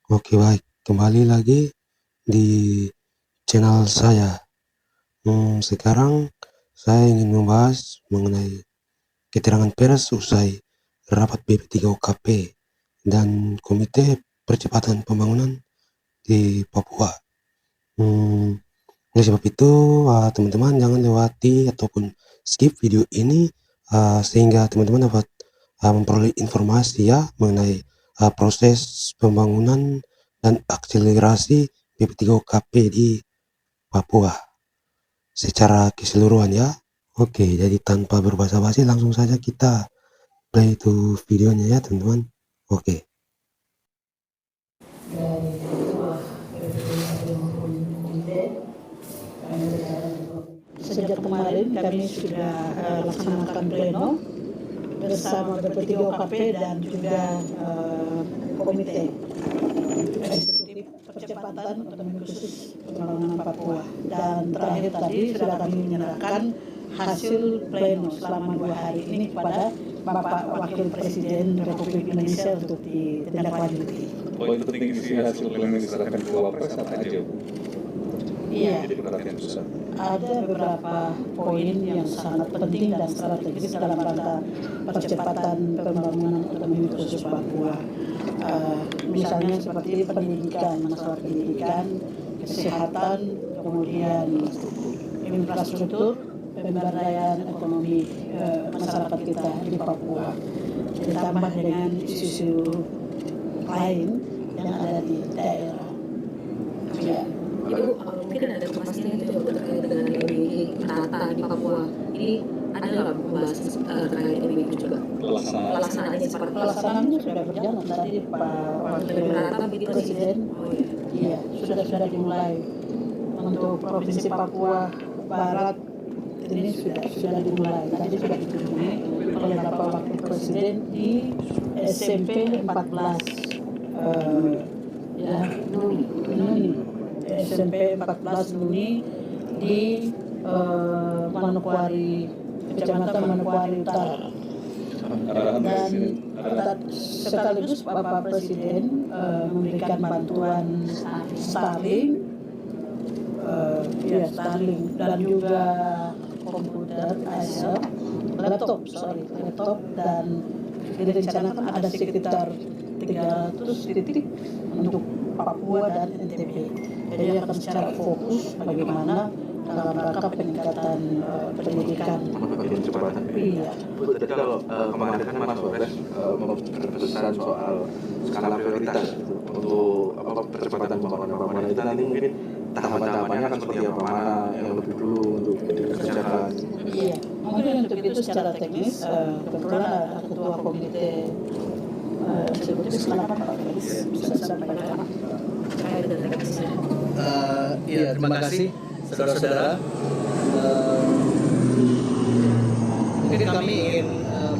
Oke, baik, kembali lagi di channel saya. Sekarang saya ingin membahas mengenai keterangan pers usai rapat BP3OKP dan Komite Percepatan Pembangunan di Papua. Oleh sebab itu, teman-teman jangan lewati ataupun skip video ini sehingga teman-teman dapat memperoleh informasi ya mengenai proses pembangunan dan akselerasi BP3OKP di Papua secara keseluruhan ya. Oke, jadi tanpa berbasa-basi langsung saja kita play itu videonya ya teman-teman. Oke. Sejak kemarin kami sudah laksanakan pleno bersama BP3OKP dan juga komite eksekutif percepatan otonomi khusus pembangunan Papua. Dan terakhir tadi sudah kami menyerahkan hasil pleno selama 2 hari ini kepada Bapak Wakil Presiden Republik Indonesia untuk ditindaklanjuti. Poin penting isi hasil pleno yang diserahkan ke Wapres apa aja, Bu? Iya. Jadi perhatian pusat. Ada beberapa poin yang sangat penting dan strategis dalam rangka percepatan pembangunan otonomi khusus Papua. Misalnya seperti pendidikan, masalah pendidikan, kesehatan, kemudian infrastruktur, pemberdayaan ekonomi masyarakat kita di Papua, ditambah dengan isu-isu lain yang ada di daerah. Ya. Ibu, mungkin ada kepastian itu terkait dengan MBG rata di Papua. Ini ada nggak pembahasan terkait MBG juga? Pelaksanaannya seperti Pelaksanaannya sudah berjalan tadi Pak Wakil Presiden. Iya, sudah dimulai untuk Provinsi Papua Barat ini sudah dimulai. Tadi sudah dikunjungi oleh Bapak Wakil Presiden di SMP 14 Nuni. SMP 14 Nuni di Manokwari, Kecamatan Manokwari Utara. Dan sekaligus Bapak Presiden memberikan bantuan Starlink, dan juga komputer Acer, laptop, dan direncanakan ada sekitar 300 titik untuk Papua dan NTB. Jadi akan secara fokus bagaimana dalam rangka peningkatan pendidikan. Iya. Bu, tadi kalau kemarin kan Mas Wapres berpesan soal skala prioritas untuk percepatan pembangunan itu nanti mungkin tahapan-tahapannya akan seperti apa, mana yang lebih dulu untuk dikerjakan. Iya, mungkin untuk itu secara teknis kebetulan ada ketua komite eksekutif, silakan Pak Felis bisa disampaikan. Iya, terima kasih saudara-saudara. Mungkin kami ingin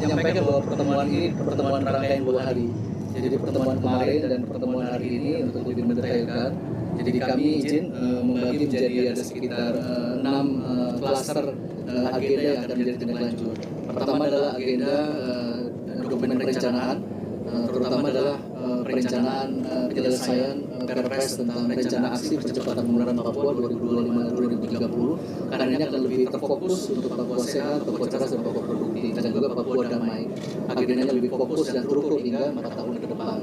menyampaikan bahwa pertemuan ini pertemuan rangkaian 2 hari. Jadi pertemuan kemarin dan pertemuan hari ini untuk lebih mendetailkan. Jadi kami izin membagi menjadi ada sekitar 6 klaster agenda yang akan menjadi tindak lanjut. Pertama adalah agenda dokumen perencanaan, terutama adalah perencanaan penyelesaian Perpres tentang rencana aksi percepatan pembangunan Papua 2025-2030, karena ini akan lebih terfokus untuk Papua sehat, Papua cerdas, dan Papua produktif, dan juga Papua damai. Agendanya lebih fokus dan terukur hingga 4 tahun ke depan.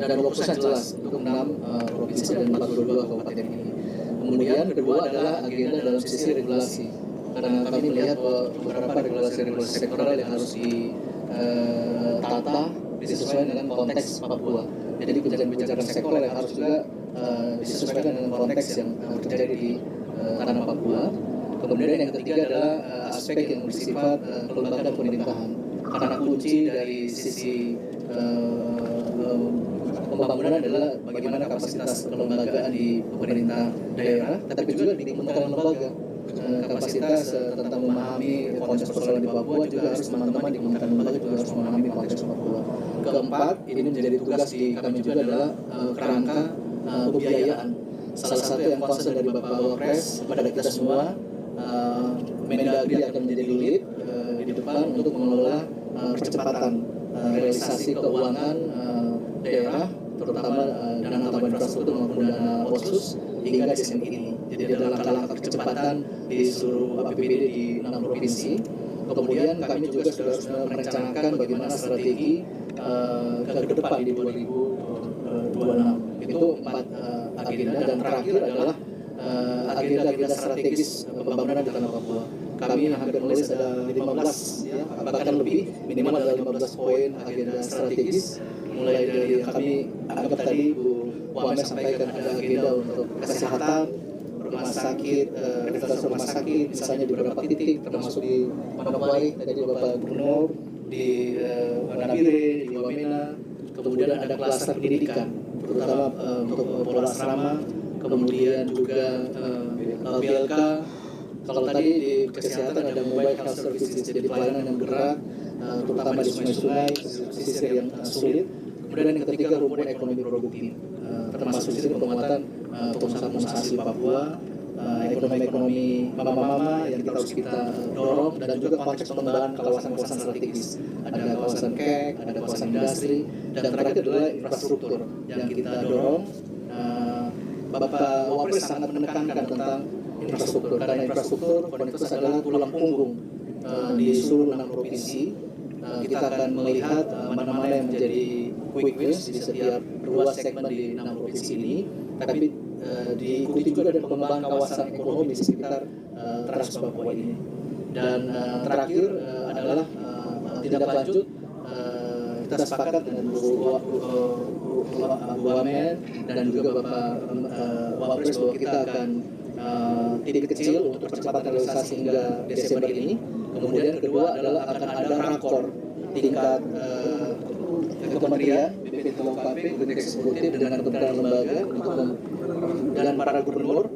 Dan fokusnya jelas untuk 6 provinsi dan 42 kabupaten ini. Kemudian kedua adalah agenda dalam sisi regulasi, karena kami melihat bahwa beberapa regulasi sektoral yang harus ditata disesuaikan dengan konteks Papua. Jadi kebijakan sektoral yang harus juga disesuaikan dengan konteks yang terjadi di tanah Papua. Kemudian yang ketiga adalah aspek yang bersifat kelembagaan pemerintahan. Karena kunci dari sisi pembangunan adalah bagaimana kapasitas kelembagaan di pemerintah daerah, tapi juga di kementerian lembaga. Kapasitas tentang memahami konteks persoalan di Papua juga harus teman-teman di kementerian lembaga juga harus memahami konteks Papua. Keempat, ini menjadi tugas di kami juga adalah kerangka pembiayaan. Salah satu yang concern dari Bapak Wapres kepada kita semua, Mendagri akan menjadi lead di depan untuk mengelola percepatan realisasi keuangan daerah, terutama dana tambahan infrastruktur maupun dana otsus hingga Desember ini. Jadi ada langkah-langkah kecepatan di seluruh APBD di 6 provinsi. Kemudian kami juga sudah merencanakan bagaimana strategi ke depan di 2026. Itu 4 agenda, dan terakhir adalah agenda-agenda strategis pembangunan di tanah Papua. Kami hampir menulis ada 15, ya, bahkan lebih, minimal ada 15 poin agenda strategis. Mulai dari yang kami anggap tadi Bu Wamen sampaikan, ada agenda untuk kesehatan, rumah sakit, revitalisasi rumah sakit, misalnya di beberapa titik, termasuk di Manokwari, tadi Bapak Gubernur, di Nabire, di Wamena. Kemudian ada klaster pendidikan, terutama untuk pola asrama, kemudian juga BLK. Kalau tadi di kesehatan ada mobile health services, jadi pelayanan yang bergerak, terutama di sungai-sungai, pesisir yang sulit. Kemudian yang ketiga, rumpun ekonomi produktif, termasuk di penguatan pengusaha-pengusaha asli Papua, ekonomi mama-mama yang harus kita dorong, dan juga konteks pengembangan kawasan-kawasan strategis. Ada kawasan KEK, ada kawasan industri, dan terakhir adalah infrastruktur yang kita dorong. Bapak Wapres sangat menekankan tentang infrastruktur, karena infrastruktur konektivitas adalah tulang punggung di seluruh 6 provinsi. Kita akan melihat mana-mana yang menjadi quick wins di setiap ruas segmen di 6 provinsi ini, tapi diikuti juga dengan pengembangan kawasan ekonomi di sekitar Trans Papua ini. Dan terakhir adalah tindak lanjut, kita sepakat dengan Bu Wamen dan juga Bapak Wapres bahwa kita akan titik kecil untuk percepatan realisasi hingga Desember ini. Kemudian kedua adalah akan ada rakor tingkat kementerian, BPT-OKP, Bidang Eksekutif dengan kementerian lembaga dan para gubernur,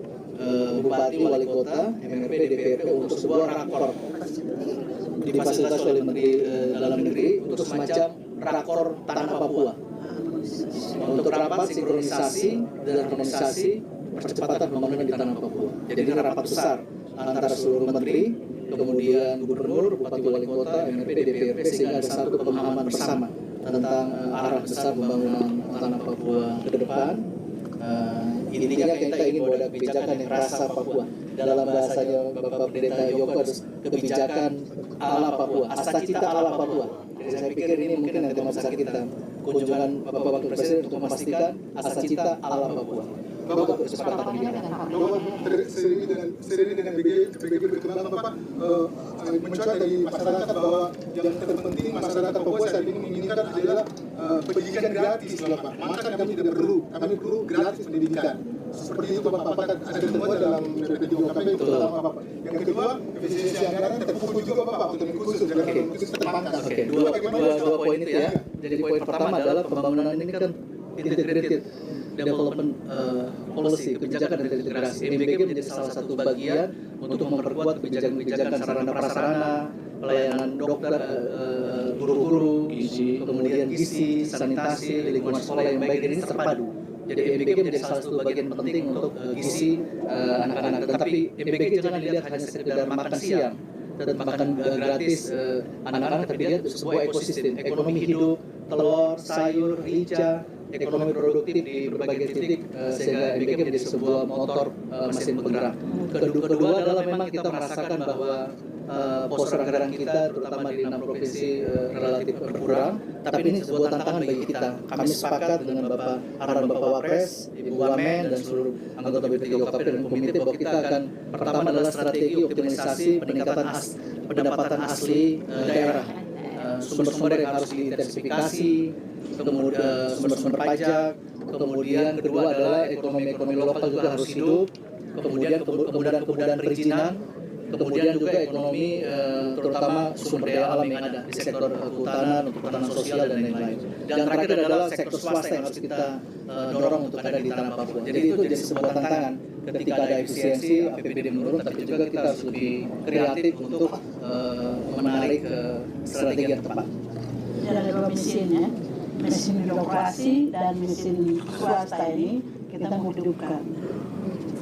bupati, wali kota, MRP, DPRP untuk sebuah rakor difasilitasi oleh Menteri Dalam Negeri untuk semacam rakor tanah Papua, untuk rapat sinkronisasi dan harmonisasi percepatan pembangunan di tanah Papua. Jadi ini rapat besar antara seluruh menteri, kemudian gubernur, bupati, wali kota, MRP, DPRP, sehingga ada satu pemahaman bersama tentang arah besar pembangunan tanah Papua ke depan. Intinya kita ingin bahwa ada kebijakan yang rasa Papua. Dalam bahasanya Bapak Pendeta Yoko, kebijakan ala Papua, asacita ala Papua. Jadi saya pikir ini mungkin nanti masa kita kunjungan Bapak Wakil Presiden untuk memastikan asacita ala Papua. Bapak kesempatan ini. Seiring dengan BGP berkembang, Bapak mencuat dari masyarakat bahwa yang terpenting masyarakat Papua saat ini menginginkan adalah pendidikan gratis, Bapak. Maka kami perlu gratis pendidikan. Seperti itu, Bapak. Ada temuan dalam BPT-OKP itu pertama, Bapak. Yang kedua, efisiensi anggaran terpukul juga, Bapak, untuk khusus terpangkas. Oke, dua poin itu ya. Jadi poin pertama adalah pembangunan ini kan integrated development policy, kebijakan dan integrasi. MBG menjadi salah satu bagian untuk memperkuat kebijakan-kebijakan sarana prasarana, pelayanan dokter, guru-guru, kemudian gizi, sanitasi, lingkungan sekolah yang baik, dan ini terpadu. Jadi MBG menjadi salah satu bagian penting untuk gizi anak-anak. Tetapi MBG jangan dilihat hanya sekedar makan siang dan makan gratis anak-anak, tapi dilihat sebuah ekosistem, ekonomi hidup, telur, sayur, rica, ekonomi produktif di berbagai titik, sehingga MBG menjadi sebuah motor mesin penggerak. Kedua adalah memang kita merasakan bahwa pos anggaran kita terutama di 6 provinsi relatif berkurang, tapi ini sebuah tantangan bagi kita. Kami sepakat dengan arahan Bapak Wapres, Ibu Wamen dan seluruh anggota BPT-OKP dan komite bahwa kita akan pertama adalah strategi optimalisasi peningkatan pendapatan asli daerah, sumber-sumber yang harus diintensifikasi, kemudian sumber-sumber pajak, kemudian kedua adalah ekonomi lokal juga harus hidup, kemudian perizinan, kemudian juga ekonomi terutama sumber daya alam yang ada di sektor kehutanan, untuk perhutanan sosial dan lain-lain. Dan terakhir adalah sektor swasta yang harus kita dorong untuk ada di tanah Papua. Jadi itu jadi sebuah tantangan ketika ada efisiensi, APBD menurun, tapi juga kita harus lebih kreatif untuk menarik strategi yang tepat. Ada dua mesin ya, mesin birokrasi dan mesin swasta ini kita mau hidupkan.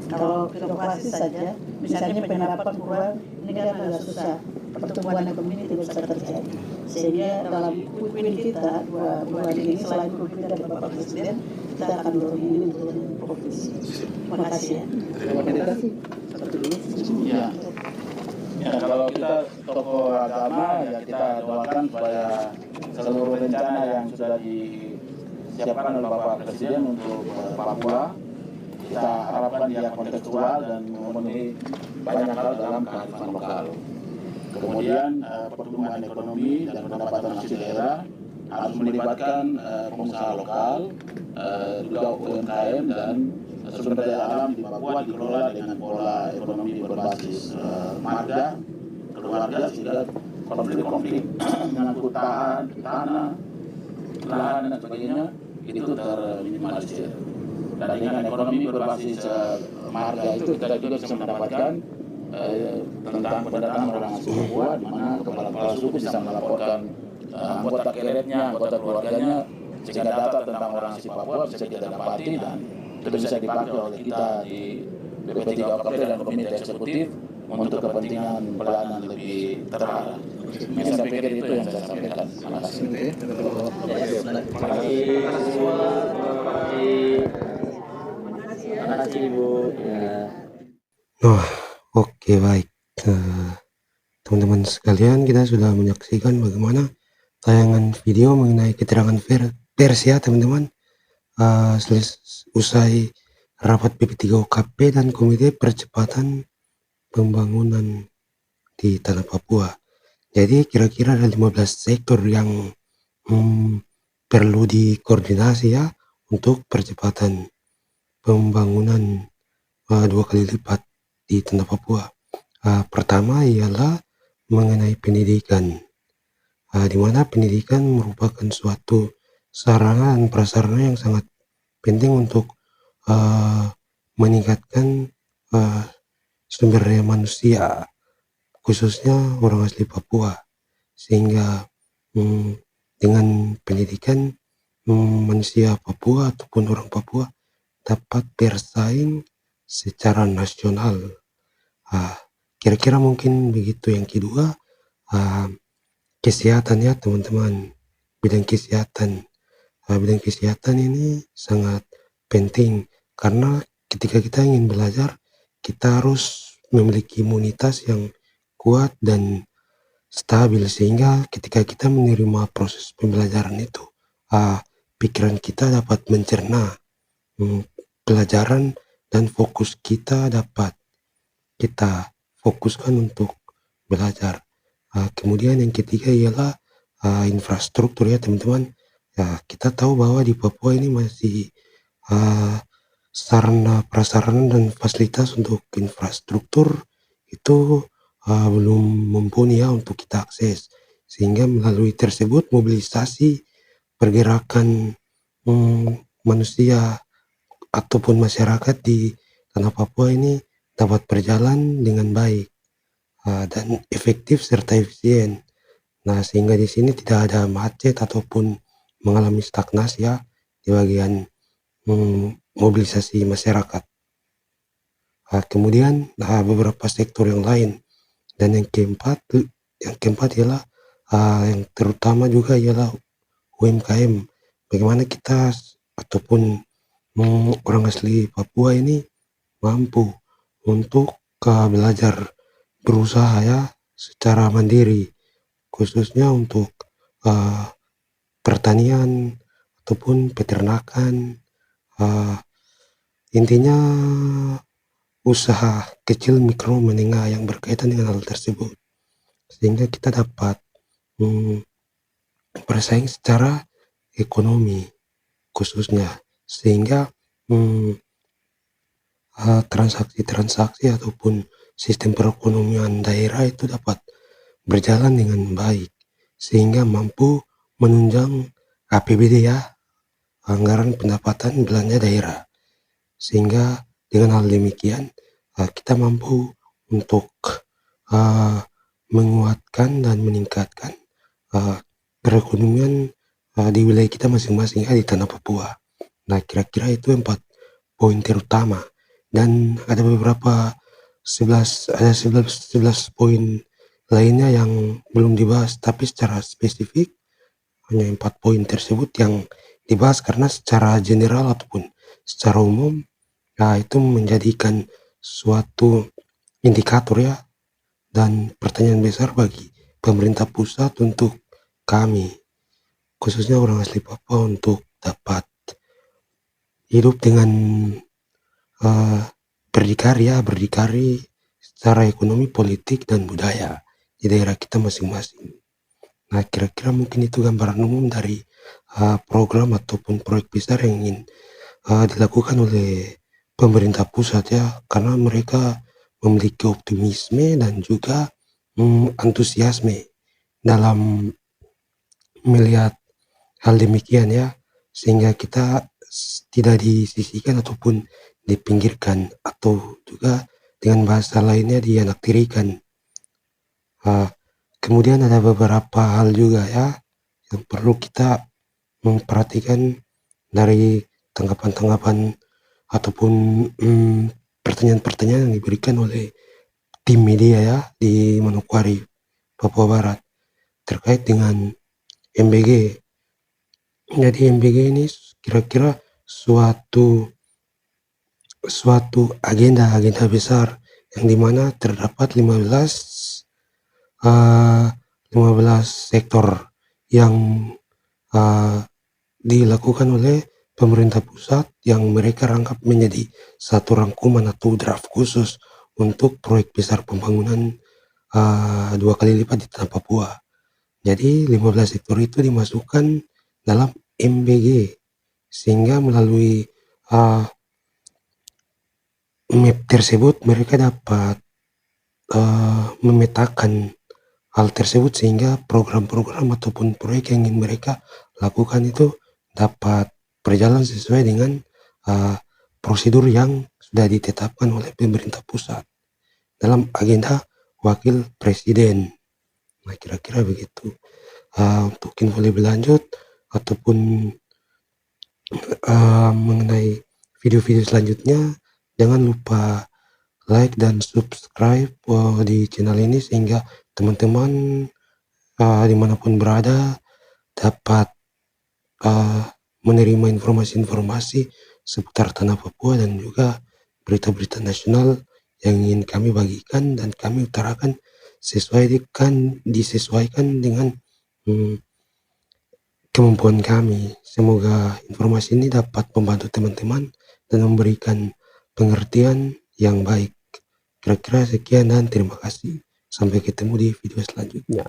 Kalau birokrasi saja, misalnya penerapan kurang, ini kan agak susah. pertumbuhan ekonomi ini tidak bisa terjadi. Sehingga dalam poin kita dua hari ini selain komitmen dari Bapak Presiden, kita akan dorong ini untuk provinsi. Terima kasih ya. Terima kasih. Satu dulu. Ya. Ya, kalau kita tokoh agama ya kita doakan supaya seluruh rencana yang sudah disiapkan oleh Bapak Presiden untuk Papua kita harapkan dia kontekstual dan memenuhi banyak hal dalam kearifan lokal. Kemudian pertumbuhan ekonomi dan pendapatan asli daerah harus melibatkan pengusaha lokal, juga UMKM dan sumber daya alam di Papua dikelola dengan pola ekonomi berbasis marga, keluarga, sehingga konflik-konflik menyangkut tanah, lahan dan sebagainya itu terminimalisir. Dan dengan ekonomi berbasis marga itu kita juga bisa mendapatkan tentang pendataan orang asli Papua, di mana kepala-kepala suku bisa melaporkan anggota keretnya, anggota keluarganya, sehingga data tentang orang asli Papua bisa kita dapati dan itu bisa dipakai oleh kita di BP3OKP dan Komite Eksekutif untuk kepentingan pelayanan lebih terarah. Saya pikir itu yang saya sampaikan. Terima kasih. Terima kasih semua. Terima kasih Ibu. Oke, baik. Teman-teman sekalian, kita sudah menyaksikan bagaimana tayangan video mengenai keterangan pers ya teman-teman. Usai rapat BP3OKP dan Komite Percepatan Pembangunan di Tanah Papua. Jadi kira-kira ada 15 sektor yang perlu dikoordinasi ya untuk percepatan pembangunan 2 kali lipat di Tanah Papua. Pertama ialah mengenai pendidikan, di mana pendidikan merupakan suatu sarana dan prasarana yang sangat penting untuk meningkatkan sumber daya manusia, khususnya orang asli Papua, sehingga dengan pendidikan manusia Papua ataupun orang Papua dapat bersaing secara nasional. Kira-kira mungkin begitu. Yang kedua, kesehatan ya teman-teman. Bidang kesehatan ini sangat penting karena ketika kita ingin belajar, kita harus memiliki imunitas yang kuat dan stabil, sehingga ketika kita menerima proses pembelajaran itu, pikiran kita dapat mencerna pelajaran dan fokus kita dapat kita fokuskan untuk belajar. Kemudian yang ketiga ialah infrastruktur ya teman-teman. Ya, kita tahu bahwa di Papua ini masih sarana prasarana dan fasilitas untuk infrastruktur itu belum mumpuni ya untuk kita akses, sehingga melalui tersebut mobilisasi pergerakan manusia ataupun masyarakat di Tanah Papua ini dapat berjalan dengan baik dan efektif serta efisien. Nah, sehingga di sini tidak ada macet ataupun mengalami stagnasi ya di bagian mobilisasi masyarakat. Kemudian beberapa sektor yang lain, dan yang keempat ialah yang terutama juga ialah UMKM. Bagaimana kita ataupun orang asli Papua ini mampu untuk belajar berusaha ya secara mandiri, khususnya untuk pertanian ataupun peternakan, intinya usaha kecil, mikro, menengah yang berkaitan dengan hal tersebut, sehingga kita dapat bersaing secara ekonomi khususnya, sehingga transaksi-transaksi ataupun sistem perekonomian daerah itu dapat berjalan dengan baik, sehingga mampu menunjang APBD ya, anggaran pendapatan belanja daerah, sehingga dengan hal demikian kita mampu untuk menguatkan dan meningkatkan perekonomian di wilayah kita masing-masing ya di Tanah Papua. Nah, kira-kira itu 4 poin terutama, dan ada beberapa 11 poin lainnya yang belum dibahas, tapi secara spesifik hanya 4 poin tersebut yang dibahas karena secara general ataupun secara umum itu menjadikan suatu indikator ya dan pertanyaan besar bagi pemerintah pusat untuk kami, khususnya orang asli Papua, untuk dapat hidup dengan berdikari secara ekonomi, politik, dan budaya di daerah kita masing-masing. Nah, kira-kira mungkin itu gambaran umum dari program ataupun proyek besar yang ingin dilakukan oleh pemerintah pusat ya, karena mereka memiliki optimisme dan juga antusiasme dalam melihat hal demikian ya, sehingga kita tidak disisihkan ataupun dipinggirkan, atau juga dengan bahasa lainnya dianaktirikan. Kemudian ada beberapa hal juga ya yang perlu kita memperhatikan dari tanggapan-tanggapan ataupun pertanyaan-pertanyaan yang diberikan oleh tim media ya di Manokwari, Papua Barat terkait dengan MBG. Jadi MBG ini kira-kira suatu agenda besar yang dimana terdapat 15 sektor yang dilakukan oleh pemerintah pusat yang mereka rangkap menjadi satu rangkuman atau draft khusus untuk proyek besar pembangunan 2 kali lipat di tanah Papua. Jadi 15 sektor itu dimasukkan dalam MBG, sehingga melalui map tersebut mereka dapat memetakan hal tersebut, sehingga program-program ataupun proyek yang ingin mereka lakukan itu dapat berjalan sesuai dengan prosedur yang sudah ditetapkan oleh pemerintah pusat dalam agenda wakil presiden. Nah, kira-kira begitu. Untuk info lebih lanjut ataupun mengenai video-video selanjutnya, jangan lupa like dan subscribe di channel ini, sehingga teman-teman dimanapun berada dapat menerima informasi-informasi seputar tanah Papua dan juga berita-berita nasional yang ingin kami bagikan dan kami utarakan disesuaikan dengan kemampuan kami. Semoga informasi ini dapat membantu teman-teman dan memberikan pengertian yang baik. Kira-kira sekian dan terima kasih. Sampai ketemu di video selanjutnya.